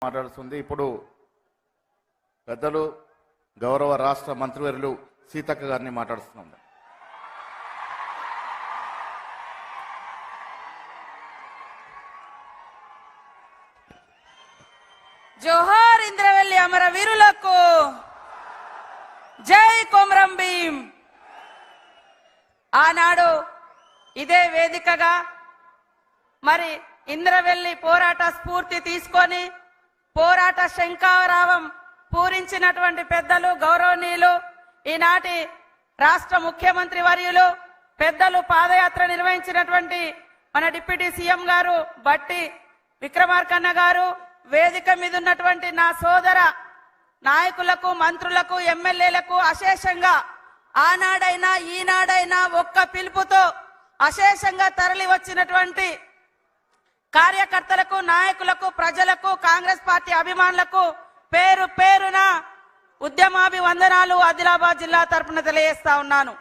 మాట్లాడుతుంది. ఇప్పుడు పెద్దలు గౌరవ రాష్ట్ర మంత్రివర్యులు సీతక్క గారిని మాట్లాడుతున్నాం. జోహార్ ఇంద్రవెల్లి అమర వీరులకు, జై కొమరం భీం. ఆనాడు ఇదే వేదికగా మరి ఇంద్రవెల్లి పోరాట స్ఫూర్తి తీసుకొని పోరాట శంఖారావం పూరించినటువంటి పెద్దలు గౌరవనీయులు ఈనాటి రాష్ట్ర ముఖ్యమంత్రి వర్యులు పెద్దలు పాదయాత్ర నిర్వహించినటువంటి మన డిప్యూటీ సీఎం గారు బట్టి విక్రమార్కన్న గారు, వేదిక మీద ఉన్నటువంటి నా సోదర నాయకులకు, మంత్రులకు, ఎమ్మెల్యేలకు అశేషంగా ఆనాడైనా ఈనాడైనా ఒక్క పిలుపుతో అశేషంగా తరలి వచ్చినటువంటి కార్యకర్తలకు, నాయకులకు, ప్రజలకు, కాంగ్రెస్ పార్టీ అభిమానులకు పేరు పేరున ఉద్యమాభివందనాలు ఆదిలాబాద్ జిల్లా తరపున తెలియజేస్తా ఉన్నాను.